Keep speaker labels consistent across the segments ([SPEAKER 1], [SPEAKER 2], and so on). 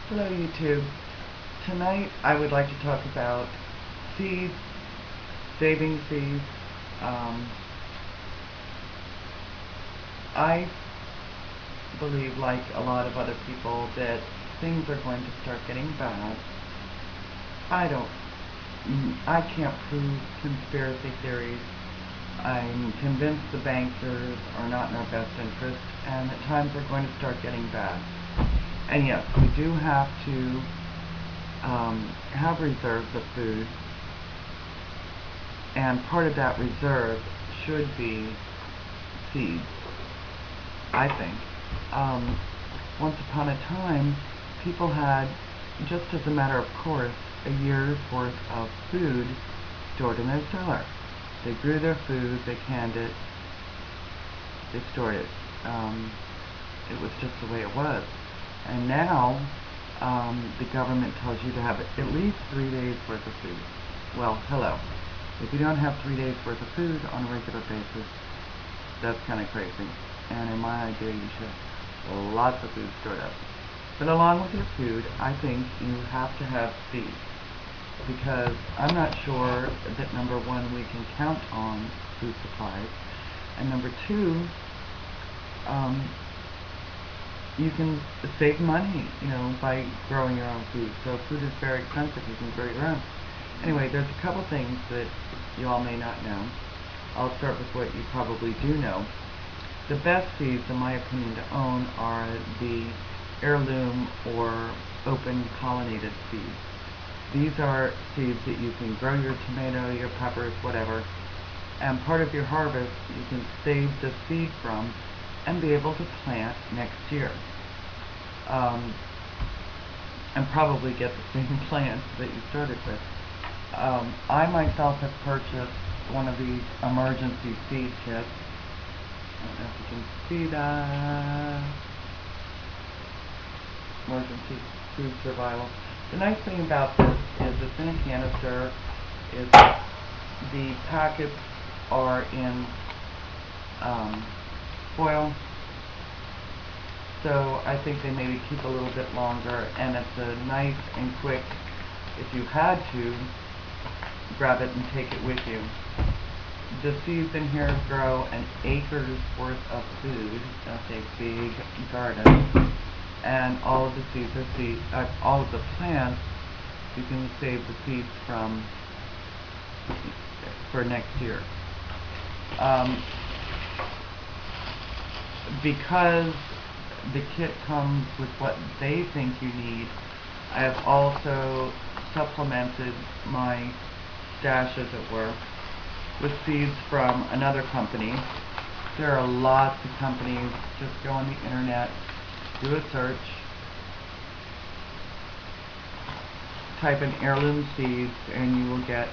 [SPEAKER 1] Hello YouTube. Tonight I would like to talk about seeds, saving seeds. I believe, like a lot of other people, that things are going to start getting bad. I can't prove conspiracy theories. I'm convinced the bankers are not in our best interest and that times are going to start getting bad. And yes, we do have to have reserves of food, and part of that reserve should be seeds, I think. Once upon a time, people had, just as a matter of course, a year's worth of food stored in their cellar. They grew their food, they canned it, they stored it. It was just the way it was. And now, the government tells you to have at least 3 days worth of food. Well, hello. If you don't have 3 days worth of food on a regular basis, that's kind of crazy. And in my idea, you should have lots of food stored up. But along with your food, I think you have to have seeds. Because I'm not sure that, number one, we can count on food supplies. And number two, you can save money, by growing your own food. So if food is very expensive, you can grow your own. Anyway, there's a couple things that you all may not know. I'll start with what you probably do know. The best seeds, in my opinion, to own are the heirloom or open pollinated seeds. These are seeds that you can grow your tomato, your peppers, whatever, and part of your harvest you can save the seed from and be able to plant next year. And probably get the same plants that you started with. I myself have purchased one of these emergency seed kits. I don't know if you can see that. Emergency food survival. The nice thing about this is it's in a canister. The packets are in foil, so I think they maybe keep a little bit longer, and it's a nice and quick, if you had to, grab it and take it with you. The seeds in here grow an acre's worth of food. That's a big garden. And all of the seeds are all of the plants you can save the seeds from for next year. Because the kit comes with what they think you need, I have also supplemented my stash, as it were, with seeds from another company. There are lots of companies. Just go on the internet, do a search, type in heirloom seeds, and you will get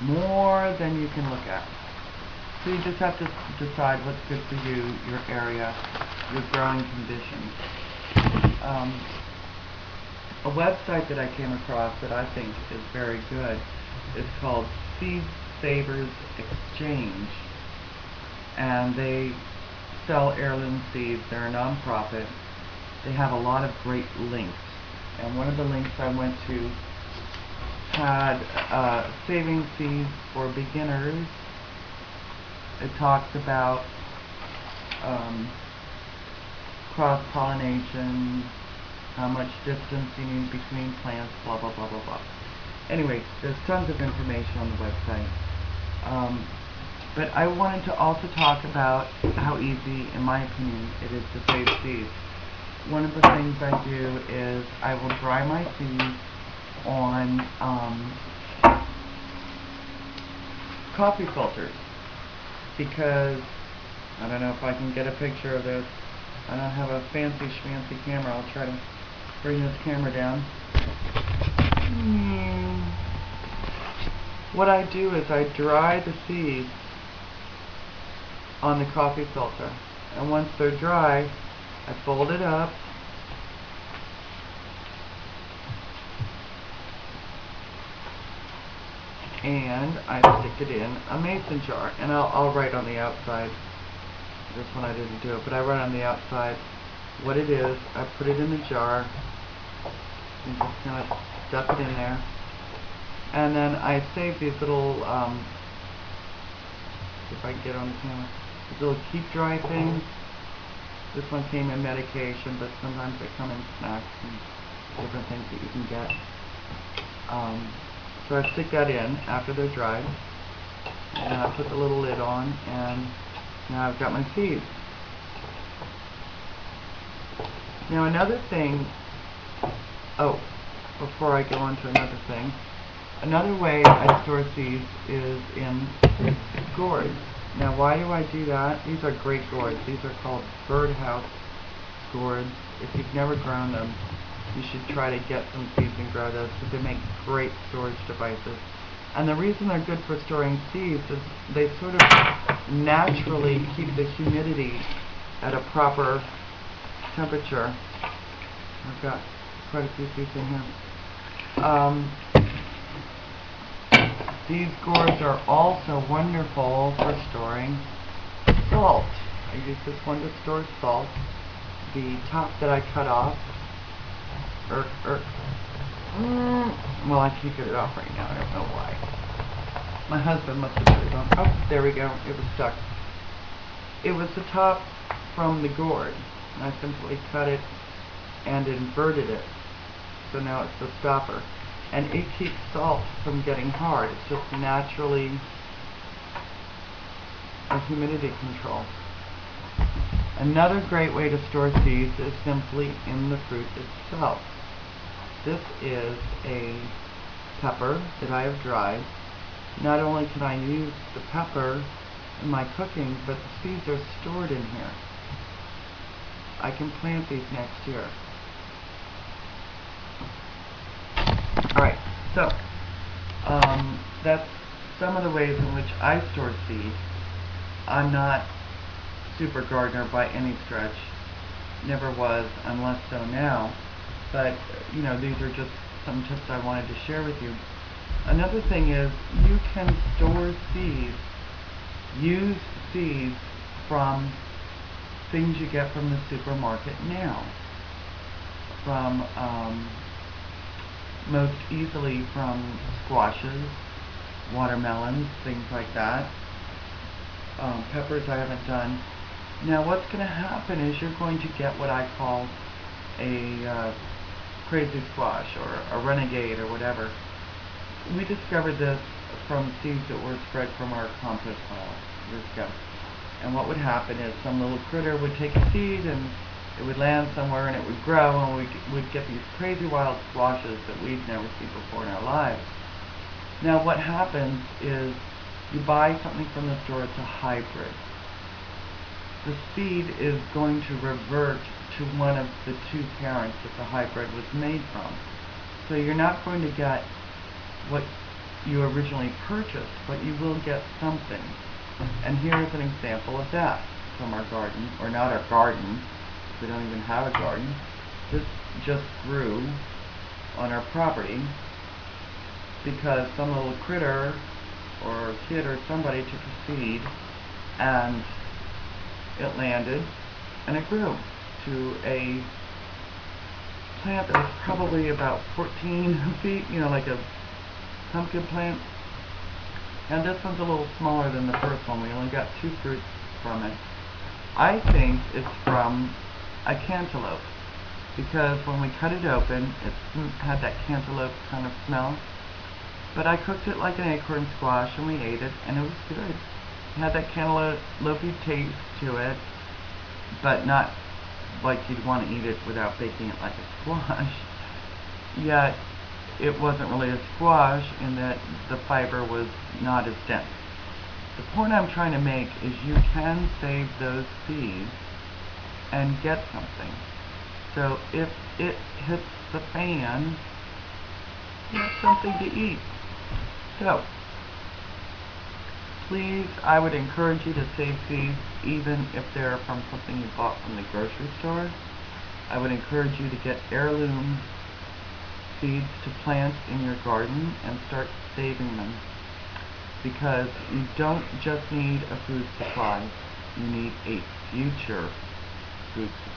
[SPEAKER 1] more than you can look at. So you just have to decide what's good for you, your area, your growing conditions. A website that I came across that I think is very good is called Seed Savers Exchange, and they sell heirloom seeds. They're a non-profit. They have a lot of great links, and one of the links I went to had saving seeds for beginners. It talks about cross-pollination, how much distance you need between plants, blah blah blah blah blah. Anyway, there's tons of information on the website. But I wanted to also talk about how easy, in my opinion, it is to save seeds. One of the things I do is I will dry my seeds on coffee filters, because I don't know if I can get a picture of this. I don't have a fancy schmancy camera. I'll try to bring this camera down. What I do is I dry the seeds on the coffee filter, and once they're dry, I fold it up, and I stick it in a mason jar, and I'll write on the outside. This one I didn't do it, but I write on the outside what it is. I put it in the jar, You just kind of stuff it in there. And then I saved these little, if I can get on the camera, these little keep dry things. This one came in medication, but sometimes they come in snacks and different things that you can get. So I stick that in after they're dried, and I put the little lid on, and now I've got my seeds. Now another thing, before I go on to another thing, another way I store seeds is in gourds. Now why do I do that? These are great gourds. These are called birdhouse gourds. If you've never grown them, you should try to get some seeds and grow those, because they make great storage devices. And the reason they're good for storing seeds is they sort of naturally keep the humidity at a proper temperature. I've got quite a few seeds in here. These gourds are also wonderful for storing salt. I use this one to store salt. The top that I cut off, well, I can't get it off right now. I don't know why. My husband must have put it on. Oh, there we go. It was stuck. It was the top from the gourd, and I simply cut it and inverted it. So now it's the stopper. And it keeps salt from getting hard. It's just naturally a humidity control. Another great way to store seeds is simply in the fruit itself. This is a pepper that I have dried. Not only can I use the pepper in my cooking, but the seeds are stored in here. I can plant these next year. Alright, so that's some of the ways in which I store seeds. I'm not super gardener by any stretch. Never was, I'm less so now. But, you know, these are just some tips I wanted to share with you. Another thing is, you can store seeds, use seeds from things you get from the supermarket now. From, most easily from squashes, watermelons, things like that. Peppers I haven't done. Now what's going to happen is you're going to get what I call a crazy squash or a renegade or whatever. We discovered this from seeds that were spread from our compost pile years ago. And what would happen is some little critter would take a seed and it would land somewhere and it would grow, and we would get these crazy wild squashes that we'd never seen before in our lives. Now what happens is you buy something from the store, it's a hybrid. The seed is going to revert to one of the two parents that the hybrid was made from. So you're not going to get what you originally purchased, but you will get something. And here's an example of that from our garden, or not our garden. We don't even have a garden. This just grew on our property because some little critter or kid or somebody took a seed and it landed and it grew to a plant that was probably about 14 feet, you know, like a pumpkin plant. And this one's a little smaller than the first one. We only got 2 fruits from it. I think it's from a cantaloupe, because when we cut it open, it had that cantaloupe kind of smell. But I cooked it like an acorn squash and we ate it, and it was good. It had that cantaloupe-y taste to it, but not like you'd want to eat it without baking it like a squash. Yet it wasn't really a squash in that the fiber was not as dense. The point I'm trying to make is you can save those seeds and get something. So if it hits the fan, you have something to eat. So please, I would encourage you to save seeds, even if they're from something you bought from the grocery store. I would encourage you to get heirloom seeds to plant in your garden and start saving them, because you don't just need a food supply, you need a future food supply.